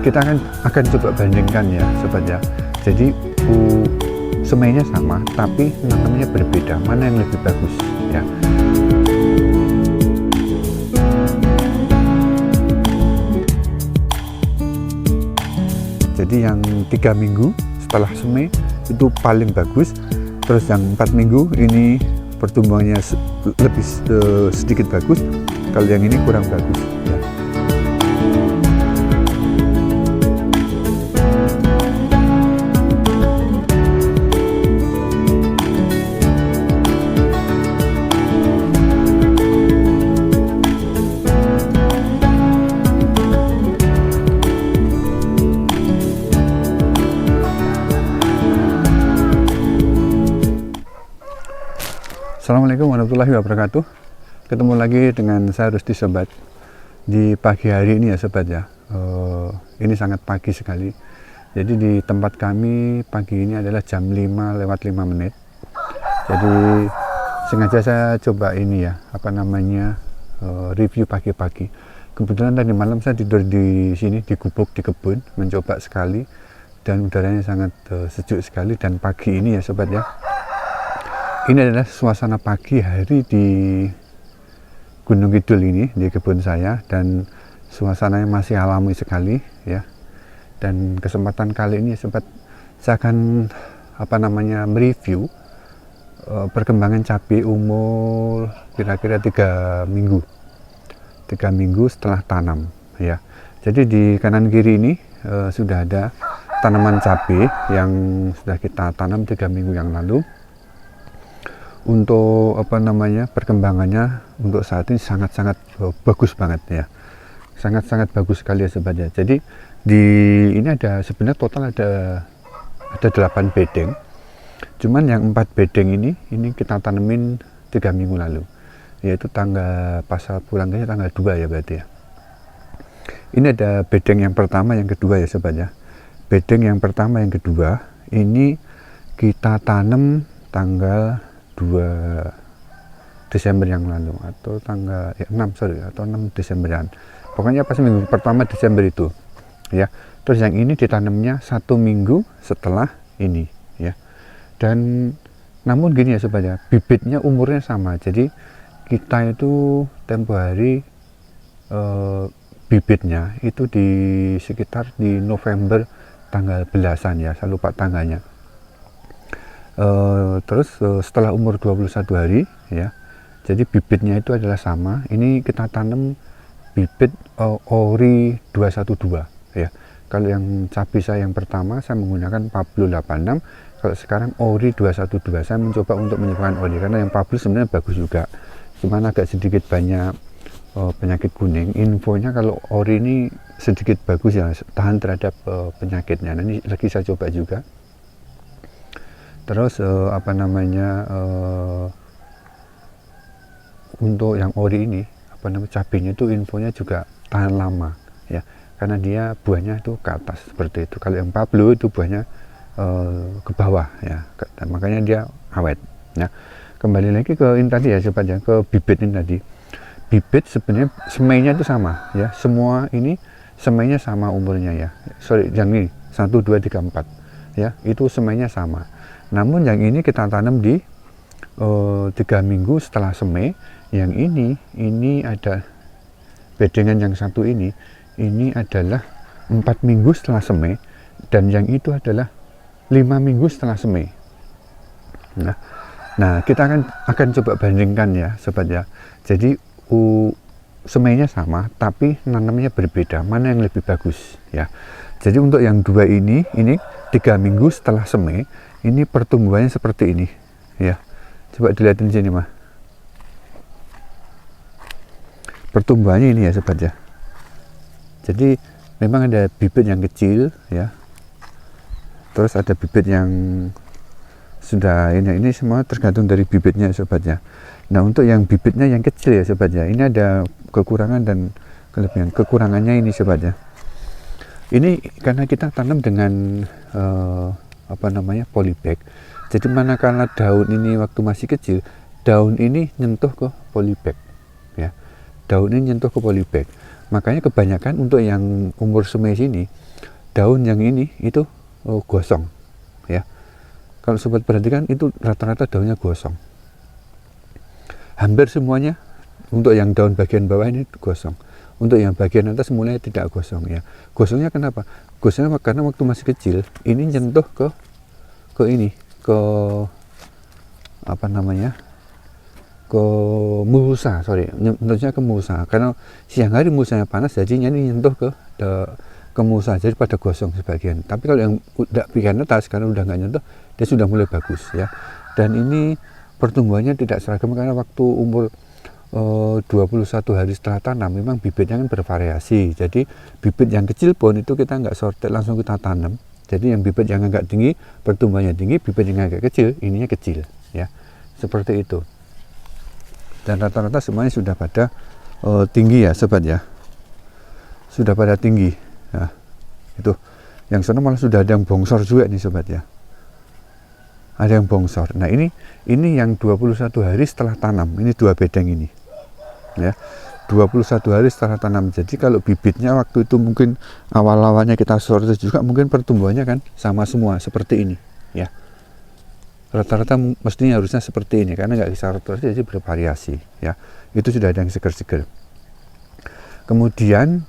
kita akan coba bandingkan ya sobat ya. Jadi semainya sama tapi nanamnya berbeda, mana yang lebih bagus ya. Jadi yang 3 minggu setelah semai itu paling bagus, terus yang 4 minggu ini pertumbuhannya lebih sedikit bagus, kalau yang ini kurang bagus ya. Assalamualaikum warahmatullahi wabarakatuh. Ketemu lagi dengan saya Rusdi Sobat di pagi hari ini ya sobat ya. Ini sangat pagi sekali. Jadi di tempat kami pagi ini adalah jam 5 lewat 5 menit. Jadi sengaja saya coba ini ya, review pagi-pagi. Kebetulan tadi malam saya tidur di sini di gubuk di kebun, mencoba sekali dan udaranya sangat sejuk sekali. Dan pagi ini ya sobat ya, ini adalah suasana pagi hari di Gunung Kidul ini, di kebun saya, dan suasananya masih alami sekali ya. Dan kesempatan kali ini sobat, saya akan mereview perkembangan cabai umur kira-kira 3 minggu setelah tanam ya. Jadi di kanan kiri ini sudah ada tanaman cabai yang sudah kita tanam 3 minggu yang lalu. Untuk perkembangannya untuk saat ini sangat-sangat bagus banget ya, sangat-sangat bagus sekali ya sobat ya. Jadi ini ada sebenarnya total ada 8 bedeng, cuman yang 4 bedeng ini kita tanemin 3 minggu lalu, yaitu pas pulang ke tanggal 2 ya berarti ya. Ini ada bedeng yang pertama yang kedua ya sobat ya. Bedeng yang pertama yang kedua ini kita tanam tanggal 2 Desember yang lalu, atau tanggal 6 Desemberan, pokoknya pas minggu pertama Desember itu ya. Terus yang ini ditanamnya 1 minggu setelah ini ya. Dan namun gini ya sobat ya, bibitnya umurnya sama. Jadi kita itu tempo hari bibitnya itu di sekitar di November tanggal belasan ya, saya lupa tanggalnya. Terus setelah umur 21 hari ya, jadi bibitnya itu adalah sama. Ini kita tanam bibit Ori 212 ya. Kalau yang cabai saya yang pertama saya menggunakan Pablo 86, kalau sekarang Ori 212. Saya mencoba untuk menyebarkan Ori karena yang Pablo sebenarnya bagus juga, cuman agak sedikit banyak penyakit kuning. Infonya kalau Ori ini sedikit bagus ya, tahan terhadap penyakitnya. Nah, ini lagi saya coba juga. Terus untuk yang Ori ini cabenya itu infonya juga tahan lama ya, karena dia buahnya itu ke atas seperti itu. Kalau yang Pablo itu buahnya ke bawah ya, dan makanya dia awet ya. Kembali lagi ke ini tadi ya sobat ya, ke bibit ini tadi. Bibit sebenarnya semainya itu sama ya, semua ini semainya sama umurnya ya. Sorry, yang ini 1, 2, 3, 4 ya, itu semainya sama. Namun yang ini kita tanam di 3 minggu setelah semai. Yang ini ada bedengan yang satu ini adalah 4 minggu setelah semai, dan yang itu adalah 5 minggu setelah semai. Nah kita akan coba bandingkan ya sobat ya. Jadi semainya sama tapi nanamnya berbeda, mana yang lebih bagus ya. Jadi untuk yang dua ini 3 minggu setelah semai, ini pertumbuhannya seperti ini ya. Coba dilihatin sini mah, pertumbuhannya ini ya sobat ya. Jadi memang ada bibit yang kecil ya, terus ada bibit yang sudah ini semua tergantung dari bibitnya sobat ya. Nah untuk yang bibitnya yang kecil ya sobat ya, ini ada kekurangan dan kelebihan. Kekurangannya ini sobat ya, ini karena kita tanam dengan polybag. Jadi manakala daun ini waktu masih kecil, daun ini nyentuh ke polybag ya, daun ini nyentuh ke polybag. Makanya kebanyakan untuk yang umur semai sini daun yang ini itu gosong ya. Kalau sobat perhatikan itu rata-rata daunnya gosong, hampir semuanya. Untuk yang daun bagian bawah ini gosong, untuk yang bagian atas mulai tidak gosong ya. Gosongnya kenapa? Gosongnya karena waktu masih kecil ini nyentuh ke ini, ke apa namanya, ke mulsa, nyentuhnya ke mulsa, karena siang hari mulsanya panas, jadinya ini nyentuh ke mulsa, jadi pada gosong sebagian. Tapi kalau yang udah bagian atas karena udah nggak nyentuh, dia sudah mulai bagus ya. Dan ini pertumbuhannya tidak seragam karena waktu umur 21 hari setelah tanam memang bibitnya kan bervariasi. Jadi bibit yang kecil pun itu kita nggak sortir, langsung kita tanam. Jadi yang bibit yang agak tinggi pertumbuhannya tinggi, bibit yang agak kecil ininya kecil ya, seperti itu. Dan rata-rata semuanya sudah pada tinggi ya sobat ya, sudah pada tinggi ya. Itu yang sana malah sudah ada yang bongsor juga nih sobat ya, ada yang bongsor. Nah ini yang 21 hari setelah tanam, ini 2 bedeng ini ya, 21 hari setelah tanam. Jadi kalau bibitnya waktu itu mungkin awal-awalnya kita sortir juga, mungkin pertumbuhannya kan sama semua seperti ini ya. Rata-rata mestinya harusnya seperti ini karena nggak bisa rotate, jadi bervariasi ya. Itu sudah ada yang seger-seger. Kemudian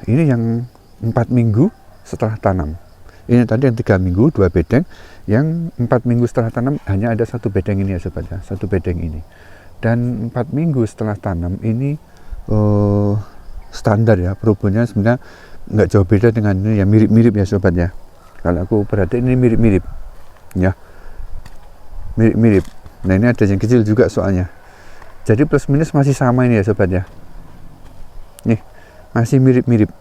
ini yang 4 minggu setelah tanam. Ini tadi yang 3 minggu 2 bedeng, yang 4 minggu setelah tanam hanya ada 1 bedeng ini ya sobat ya, 1 bedeng ini. Dan 4 minggu setelah tanam ini standar ya, perubahannya sebenarnya nggak jauh beda dengan ini ya, mirip-mirip ya sobat ya. Kalau aku perhatiin ini mirip-mirip ya, mirip-mirip. Nah ini ada yang kecil juga soalnya, jadi plus minus masih sama ini ya sobat ya, nih masih mirip-mirip.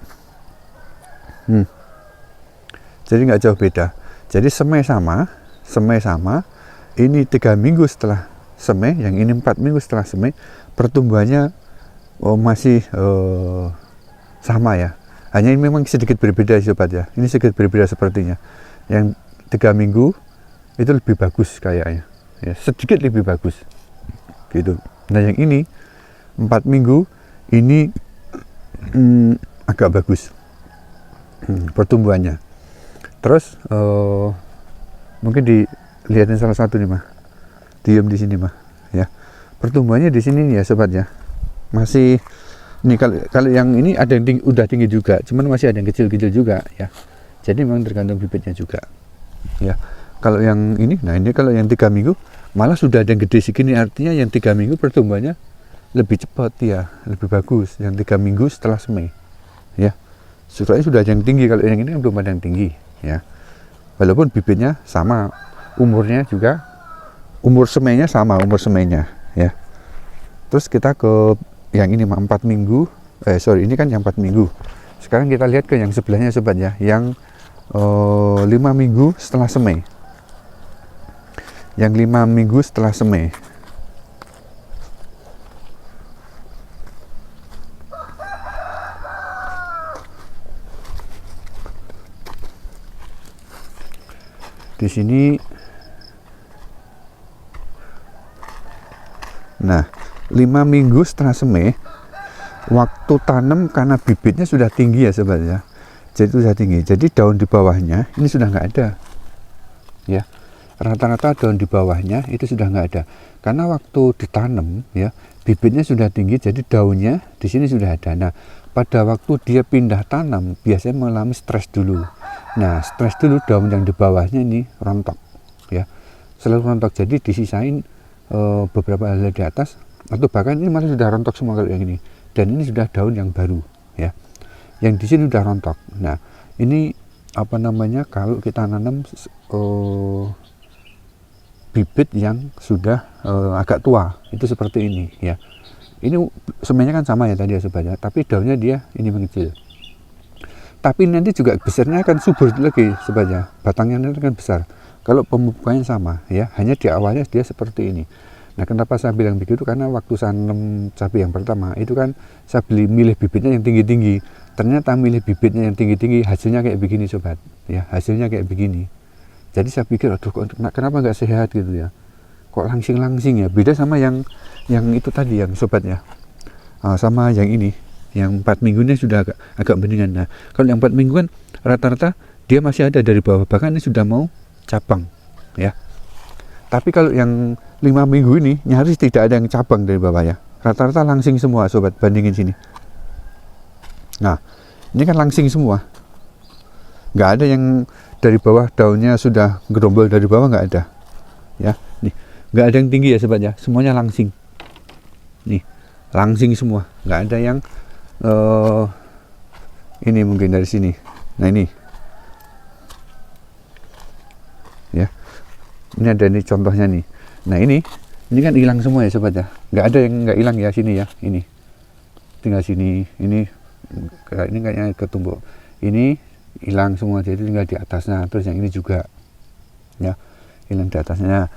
Jadi nggak jauh beda. Jadi semai sama, ini 3 minggu setelah semai, yang ini 4 minggu setelah semai, pertumbuhannya masih sama ya. Hanya ini memang sedikit berbeda sobat ya. Ini sedikit berbeda sepertinya. Yang 3 minggu itu lebih bagus kayaknya, ya, sedikit lebih bagus gitu. Nah yang ini 4 minggu ini agak bagus pertumbuhannya. Terus mungkin dilihatin salah satu nih mah, diam di sini mah ya, pertumbuhannya di sini nih ya sobat ya, masih ini. Kalau yang ini ada yang udah tinggi juga, cuman masih ada yang kecil-kecil juga ya. Jadi memang tergantung bibitnya juga ya. Kalau yang ini, nah ini kalau yang 3 minggu malah sudah ada yang gede segini, artinya yang 3 minggu pertumbuhannya lebih cepat ya, lebih bagus yang 3 minggu setelah semai ya. Soalnya sudah ada yang tinggi, kalau yang ini belum ada yang tinggi ya. Walaupun bibitnya sama, umurnya juga, umur semainya sama, umur semainya ya. Terus kita ke yang ini 4 minggu, ini kan yang 4 minggu. Sekarang kita lihat ke yang sebelahnya sobat ya, yang 5 minggu setelah semai. Yang 5 minggu setelah semai. Di sini, nah 5 minggu setelah semai, waktu tanam karena bibitnya sudah tinggi ya sobat ya, jadi sudah tinggi, jadi daun di bawahnya ini sudah nggak ada ya. Rata-rata daun di bawahnya itu sudah nggak ada karena waktu ditanam ya, bibitnya sudah tinggi, jadi daunnya di sini sudah ada. Nah pada waktu dia pindah tanam biasanya mengalami stres dulu. Nah stres dulu, daun yang di bawahnya ini rontok ya, selalu rontok. Jadi disisain beberapa helai di atas, atau bahkan ini malah sudah rontok semua kalau yang ini. Dan ini sudah daun yang baru ya, yang di sini sudah rontok. Nah ini apa namanya, kalau kita nanam bibit yang sudah agak tua itu seperti ini ya. Ini semuanya kan sama ya tadi ya sobat ya, tapi daunnya dia ini mengecil. Tapi nanti juga besarnya akan subur lagi sobat ya, batangnya nanti akan besar. Kalau pemupukannya sama ya, hanya di awalnya dia seperti ini. Nah kenapa saya bilang begitu, karena waktu saya nanam cabai yang pertama itu kan saya milih bibitnya yang tinggi-tinggi. Ternyata milih bibitnya yang tinggi-tinggi hasilnya kayak begini sobat ya, hasilnya kayak begini. Jadi saya pikir, aduh kenapa nggak sehat gitu ya, kok langsing-langsing ya. Beda sama yang itu tadi yang sobat ya, sama yang ini Yang 4 minggu ini sudah agak beningan. Nah, kalau yang 4 minggu kan rata-rata dia masih ada dari bawah, bahkan ini sudah mau cabang ya. Tapi kalau yang 5 minggu ini nyaris tidak ada yang cabang dari bawah ya. Rata-rata langsing semua sobat, bandingin sini. Nah, ini kan langsing semua. Nggak ada yang dari bawah daunnya sudah gerombol dari bawah, nggak ada. Ya, nih. Nggak ada yang tinggi ya sobat ya, semuanya langsing. Nih, langsing semua. Nggak ada yang ini mungkin dari sini. Nah ini. Ya. Ini ada nih contohnya nih. Nah ini kan hilang semua ya sobat ya. Nggak ada yang nggak hilang ya sini ya. Ini. Tinggal sini. Ini kayaknya ketumbuk. Ini hilang semua, jadi tinggal di atasnya. Terus yang ini juga. Ya. Hilang di atasnya.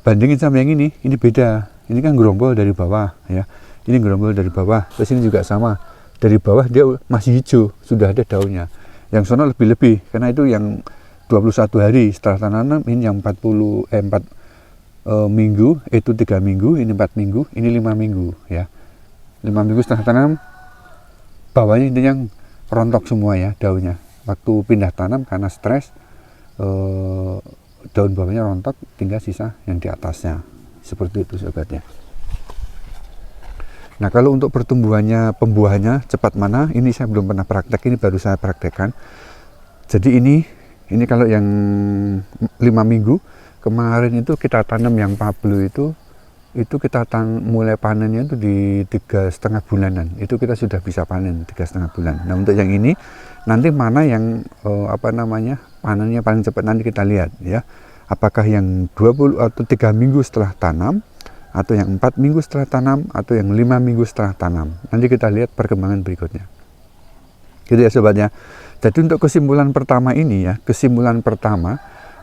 Bandingin sama yang ini beda. Ini kan gerombol dari bawah ya. Ini gerombol dari bawah. Terus ini juga sama. Dari bawah dia masih hijau, sudah ada daunnya. Yang sono lebih-lebih karena itu yang 21 hari setelah tanam, ini yang 4 minggu, itu 3 minggu, ini 4 minggu, ini 5 minggu ya. 5 minggu setelah tanam, bawahnya ini yang rontok semua ya daunnya. Waktu pindah tanam karena stres, daun bawahnya rontok, tinggal sisa yang di atasnya. Seperti itu sobat ya. Nah, kalau untuk pertumbuhannya, pembuahannya cepat mana, ini saya belum pernah praktek, ini baru saya praktekkan. Jadi ini kalau yang 5 minggu, kemarin itu kita tanam yang pablo itu kita mulai panennya itu di 3,5 bulanan. Itu kita sudah bisa panen 3,5 bulan. Nah, untuk yang ini, nanti mana yang panennya paling cepat nanti kita lihat ya. Apakah yang 20 atau 3 minggu setelah tanam, atau yang 4 minggu setelah tanam, atau yang 5 minggu setelah tanam. Nanti kita lihat perkembangan berikutnya. Gitu ya sobatnya. Jadi untuk kesimpulan pertama ini ya,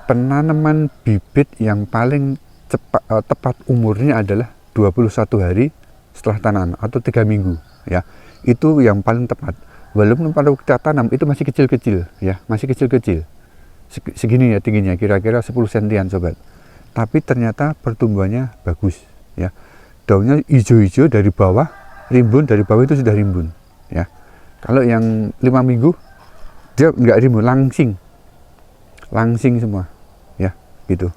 penanaman bibit yang paling tepat umurnya adalah 21 hari setelah tanam atau 3 minggu ya. Itu yang paling tepat. Walaupun pada kita tanam itu masih kecil-kecil ya, masih kecil-kecil. Segini ya tingginya, kira-kira 10 sentian sobat. Tapi ternyata pertumbuhannya bagus ya. Daunnya hijau-hijau dari bawah, rimbun dari bawah itu sudah rimbun ya. Kalau yang 5 minggu dia nggak rimbun, langsing semua ya gitu.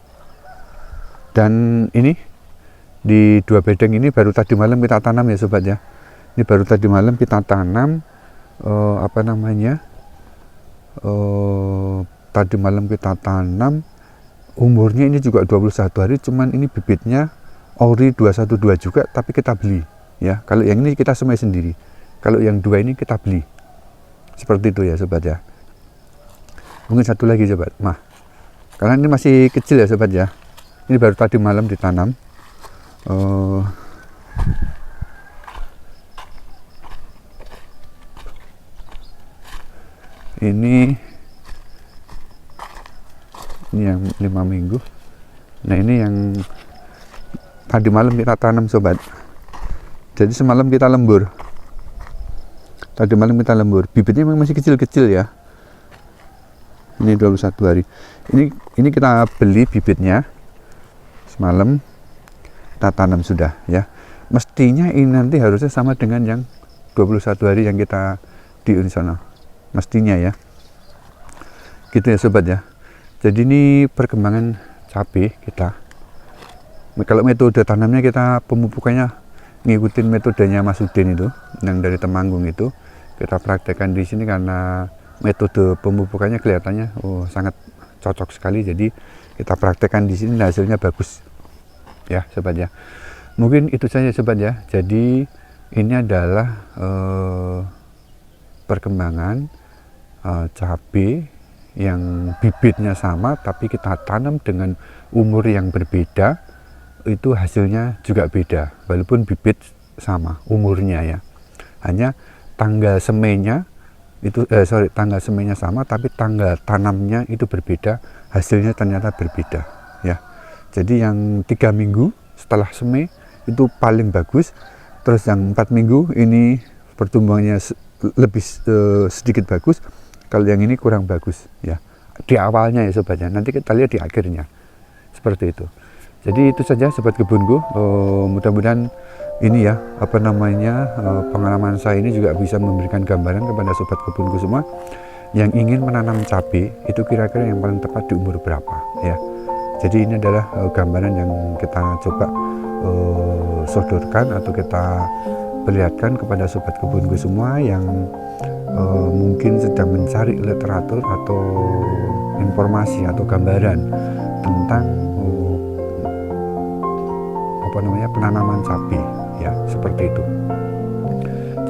Dan ini di 2 bedeng ini baru tadi malam kita tanam ya sobat ya. Ini baru tadi malam kita tanam tadi malam kita tanam. Umurnya ini juga 21 hari, cuman ini bibitnya ori 212 juga, tapi kita beli ya. Kalau yang ini kita semai sendiri, kalau yang 2 ini kita beli. Seperti itu ya sobat ya. Mungkin satu lagi sobat, karena ini masih kecil ya sobat ya. Ini baru tadi malam ditanam. Ini yang 5 minggu. Nah ini yang tadi malam kita tanam sobat. Jadi semalam kita lembur. Tadi malam kita lembur. Bibitnya memang masih kecil-kecil ya. Ini 21 hari. Ini kita beli bibitnya. Semalam kita tanam sudah ya. Mestinya ini nanti harusnya sama dengan yang 21 hari yang kita di sana. Mestinya ya. Gitu ya sobat ya. Jadi ini perkembangan cabai kita. Kalau metode tanamnya kita pemupukannya ngikutin metodenya Mas Udin itu, yang dari Temanggung itu. Kita praktekkan di sini karena metode pemupukannya kelihatannya sangat cocok sekali. Jadi kita praktekkan di sini, hasilnya bagus. Ya sobat ya. Mungkin itu saja sobat ya. Jadi ini adalah perkembangan cabai yang bibitnya sama tapi kita tanam dengan umur yang berbeda, itu hasilnya juga beda walaupun bibit sama umurnya ya. Hanya tanggal semainya itu tanggal semainya sama tapi tanggal tanamnya itu berbeda, hasilnya ternyata berbeda ya. Jadi yang 3 minggu setelah semai itu paling bagus, terus yang 4 minggu ini pertumbuhannya lebih sedikit bagus. Kalau yang ini kurang bagus ya di awalnya ya sobatnya, nanti kita lihat di akhirnya seperti itu. Jadi itu saja sobat kebunku, mudah-mudahan ini ya, pengalaman saya ini juga bisa memberikan gambaran kepada sobat kebunku semua yang ingin menanam cabai itu kira-kira yang paling tepat di umur berapa ya. Jadi ini adalah gambaran yang kita coba sodorkan atau kita perlihatkan kepada sobat kebunku semua yang mungkin sedang mencari literatur atau informasi atau gambaran tentang penanaman cabai ya, seperti itu.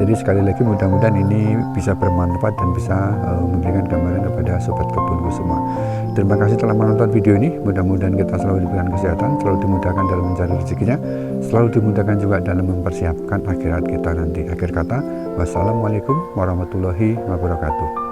Jadi sekali lagi mudah-mudahan ini bisa bermanfaat dan bisa memberikan gambaran kepada sobat kebunku semua. Terima kasih telah menonton video ini. Mudah-mudahan kita selalu diberikan kesehatan, selalu dimudahkan dalam mencari rezekinya, selalu dimudahkan juga dalam mempersiapkan akhirat kita nanti. Akhir kata, wassalamualaikum warahmatullahi wabarakatuh.